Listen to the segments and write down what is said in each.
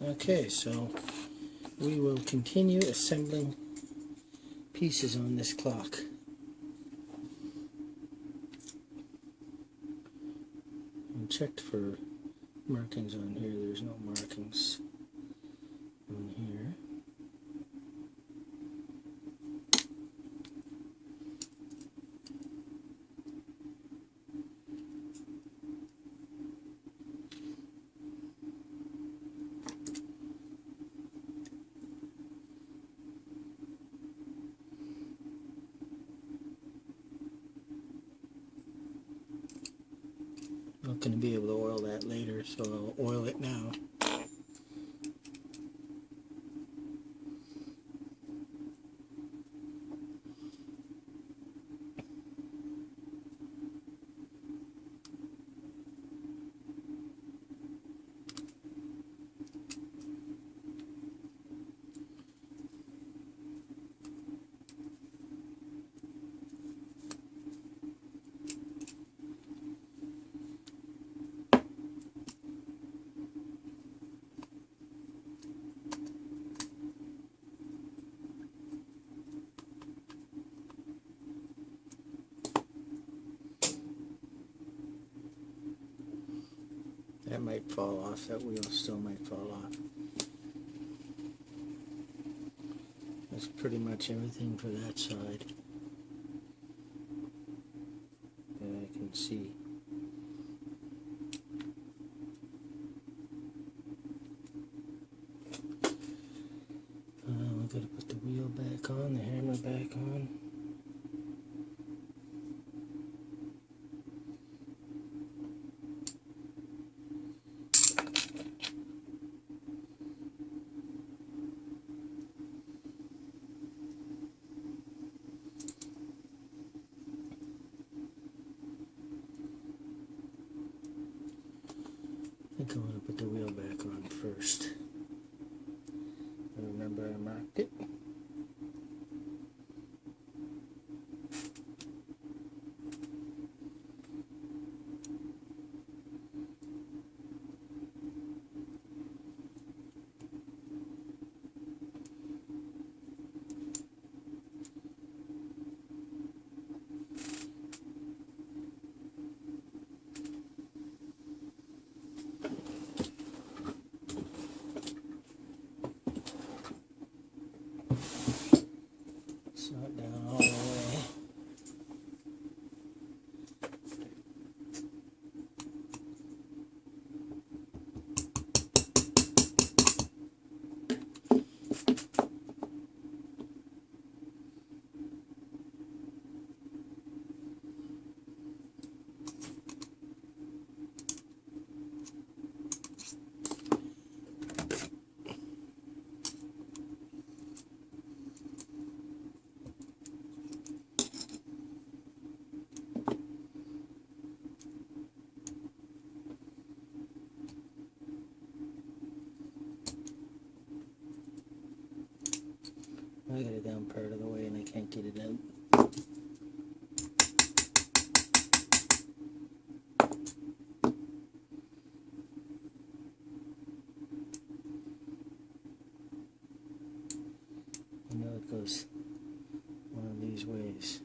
Okay, so we will continue assembling pieces on this clock. I checked for markings on here. There's no markings on here. Not going to be able to oil that later, so I'll oil it now. That might fall off, that wheel still might fall off. That's pretty much everything for that side that I can see. We've got to put the wheel back on, the hammer back on. I think I want to put the wheel back on first. I remember I marked it. It's not down all the way. I got it down part of the way and I can't get it out. I know it goes one of these ways.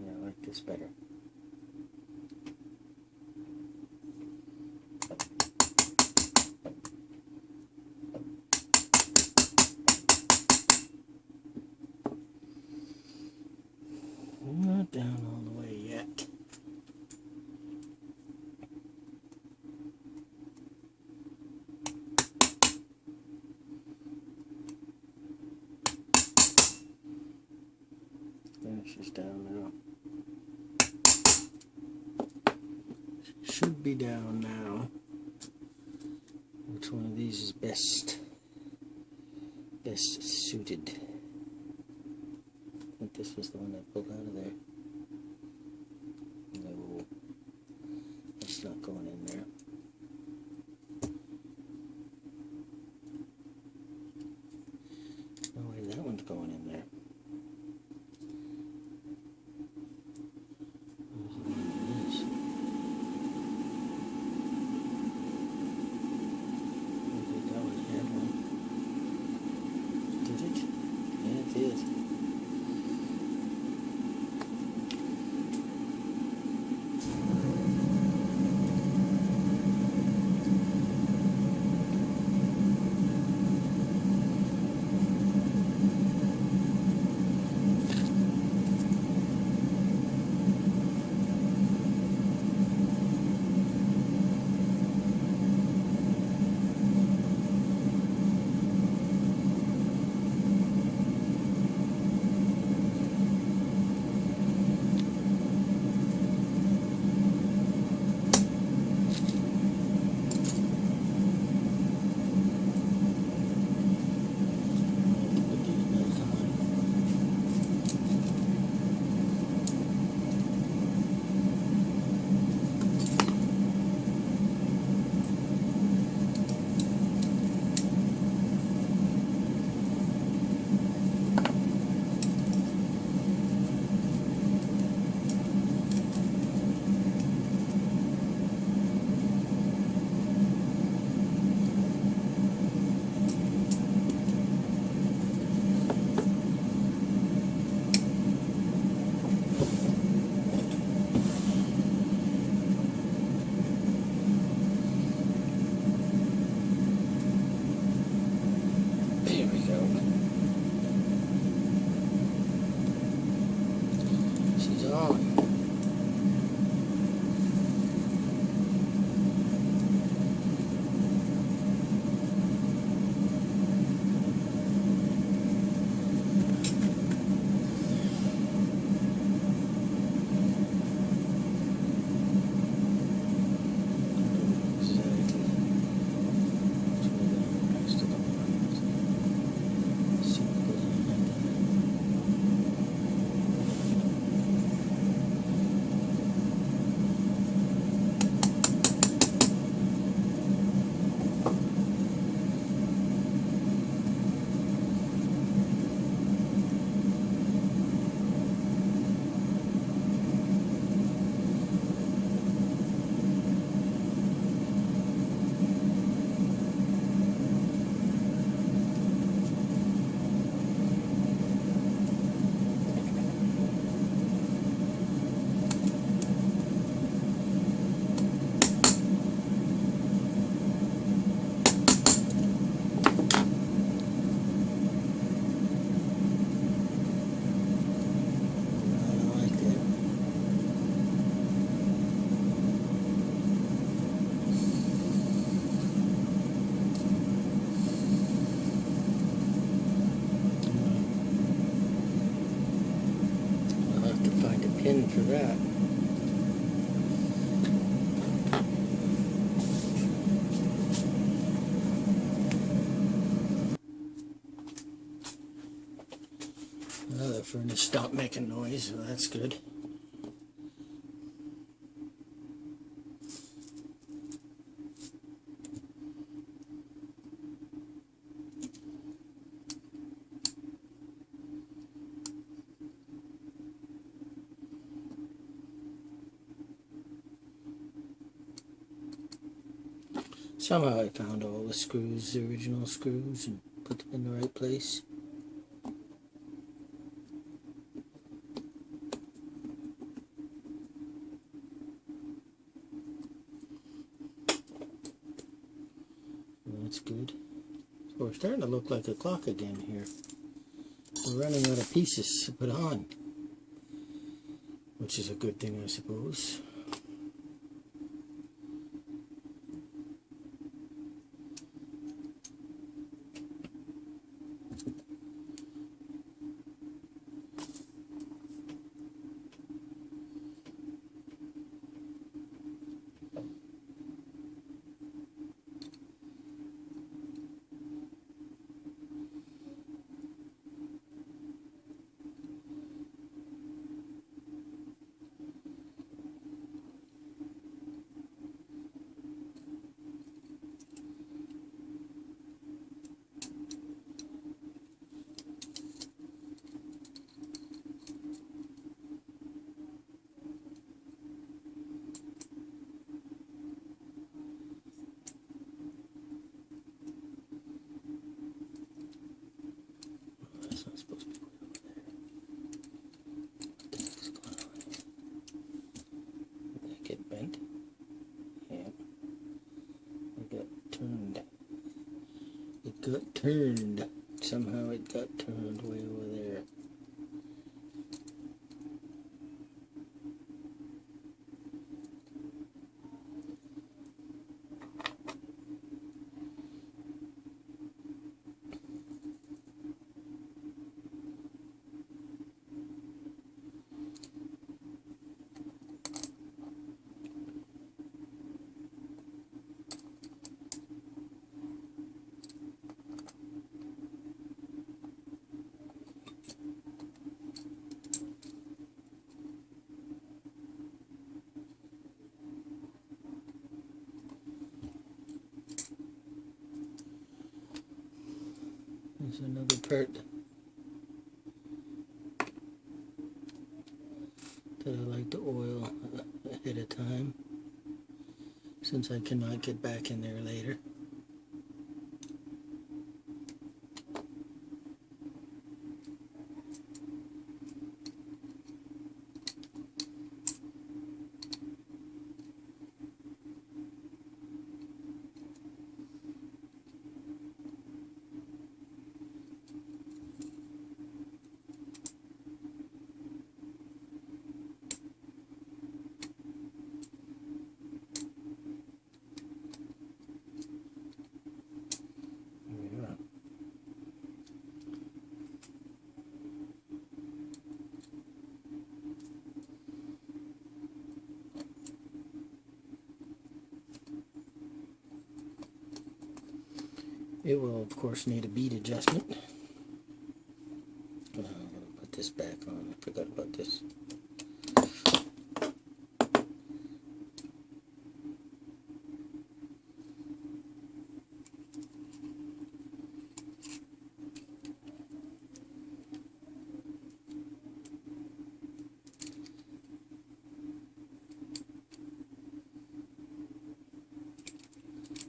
Yeah, I like this better. Not down all the way yet. There, she's down now. She should be down now. Which one of these is best suited? I think this was the one I pulled out of there. No, it's not going in there. No way that one's going in there. Where's the one that is? pin for that. Well, the furnace stopped making noise, so that's good. Somehow I found all the screws, the original screws, and put them in the right place. That's good. So we're starting to look like a clock again here. We're running out of pieces to put on, which is a good thing, I suppose. That's not supposed to be put over there. What the heck's going on here? Did that get bent? Yeah. It got turned. It got turned. Somehow it got turned way over there. There's another part that I like to oil ahead of time, since I cannot get back in there later. It will, of course, need a bead adjustment. I'm going to put this back on. I forgot about this.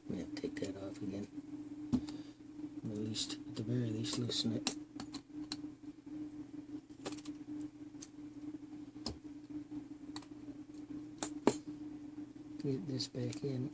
Yeah, take that off again. At the very least, loosen it. Get this back in.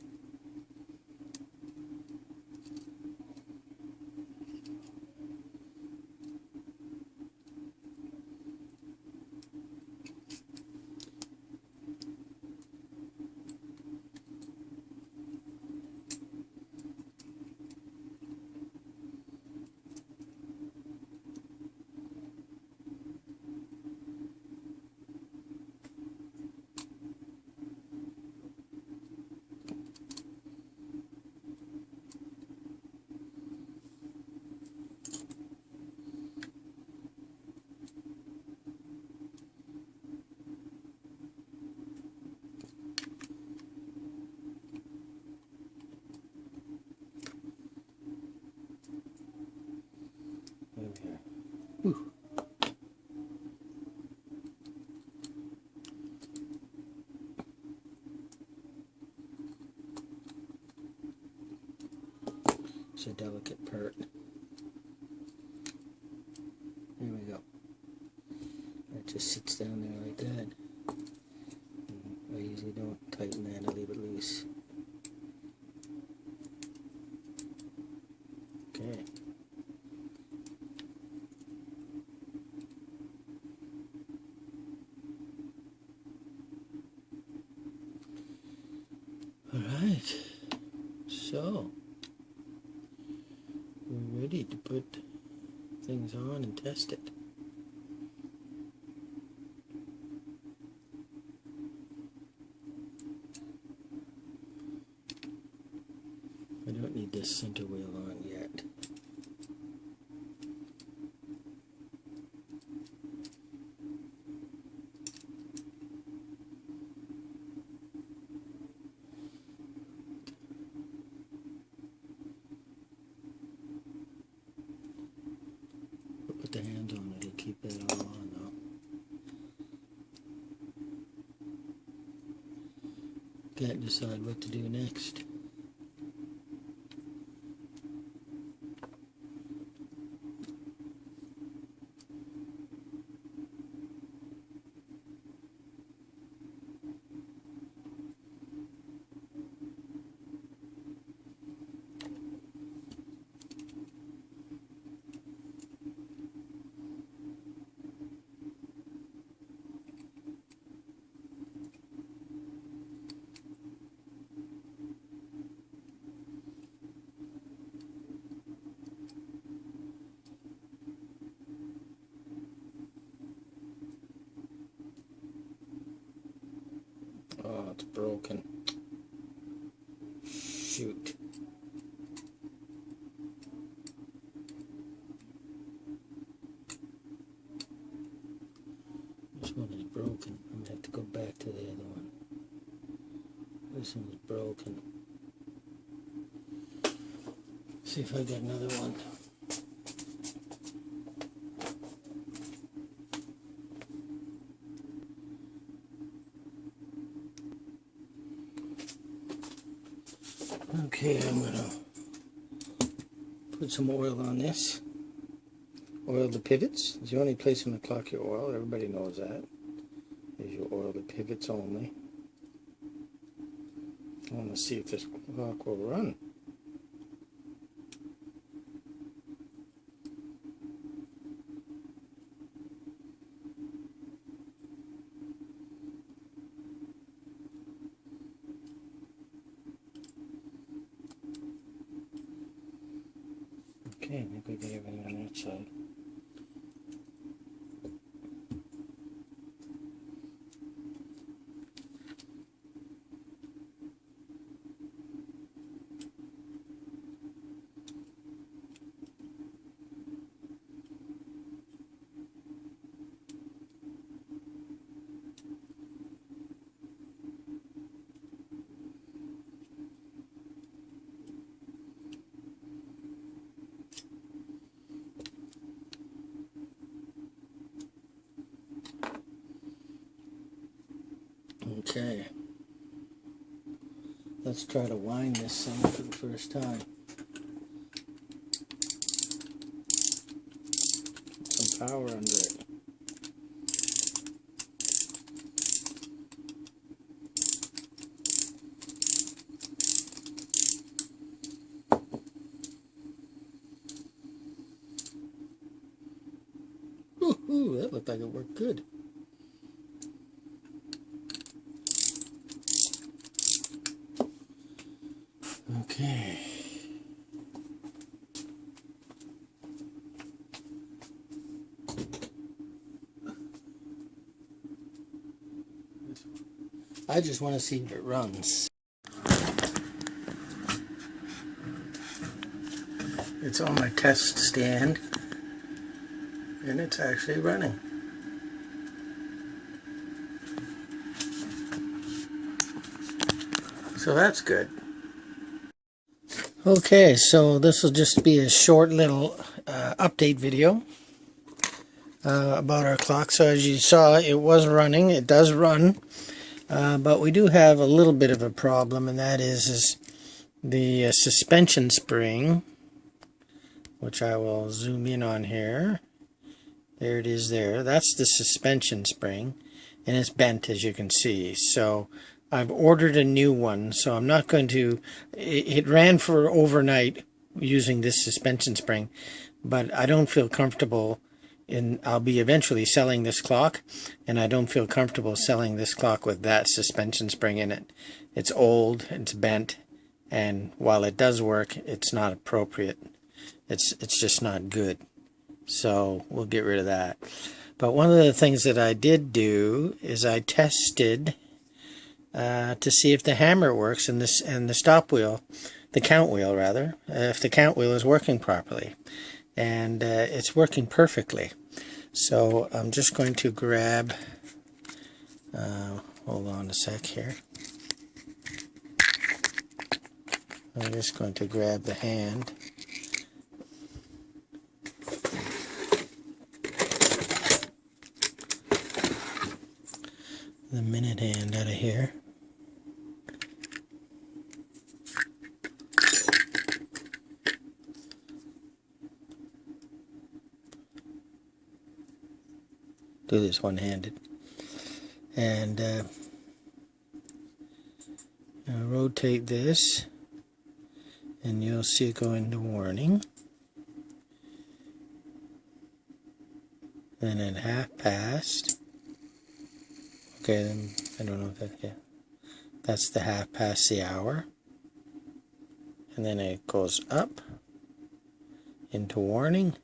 There's a delicate part. There we go. It just sits down there like that. I usually don't tighten that, I leave it loose. Okay. Alright, so we're ready to put things on and test it. I don't need this center wheel on yet. Put the hands on it, it'll keep that all on though. Can't decide what to do next. Oh, it's broken. Shoot. This one is broken. I'm gonna have to go back to the other one. This one is broken. See if I got another one. Okay, I'm gonna put some oil on this. Oil the pivots. It's the only place in the clock you oil. Everybody knows that. Is you oil the pivots only. I want to see if this clock will run. Okay, I think we got everything on that side. Okay, let's try to wind this thing for the first time. Put some power under it. Ooh, that looked like it worked good. Okay. I just want to see if it runs. It's on my test stand and it's actually running. So that's good. Okay, so this will just be a short little update video about our clock. So as you saw, it was running. It does run, but we do have a little bit of a problem, and that is the suspension spring which I will zoom in on here. There it is there. That's the suspension spring, and it's bent, as you can see. So I've ordered a new one, so I'm not going to... It ran for overnight using this suspension spring, but I don't feel comfortable I'll be eventually selling this clock, and I don't feel comfortable selling this clock with that suspension spring in it. It's old, it's bent, and while it does work, it's not appropriate. It's just not good. So we'll get rid of that. But one of the things that I did do is I tested to see if the hammer works and the stop wheel, the count wheel rather, if the count wheel is working properly. And it's working perfectly. So I'm just going to grab, hold on a sec here. I'm just going to grab the hand. The minute hand out of here. Do this one-handed, and I'll rotate this, and you'll see it go into warning. And at half past, okay, then I don't know if that, yeah, that's the half past the hour, and then it goes up into warning.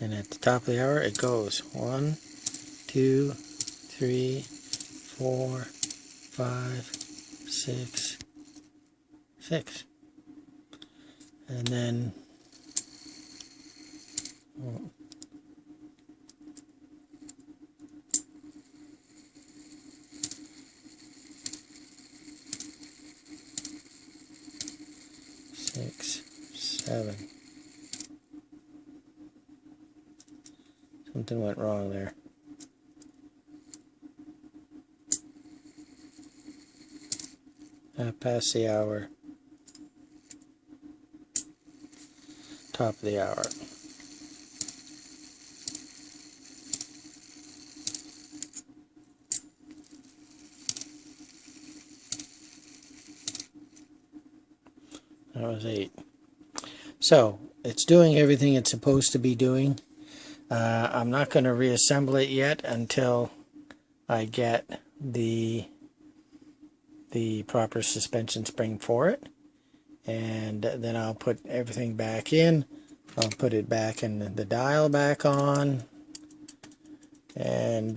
And at the top of the hour, it goes 1, 2, 3, 4, 5, 6, 6. And then, oh, six, 7. Something went wrong there. Half past the hour. Top of the hour. That was 8. So, it's doing everything it's supposed to be doing. I'm not going to reassemble it yet until I get the proper suspension spring for it, and then I'll put everything back in. I'll put it back in the dial back on, and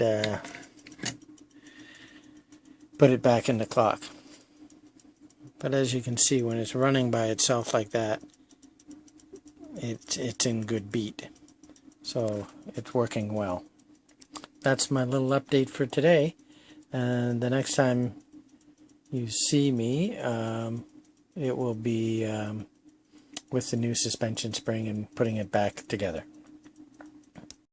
put it back in the clock. But as you can see, when it's running by itself like that, it's in good beat. So it's working well. That's my little update for today. And the next time you see me, it will be with the new suspension spring and putting it back together.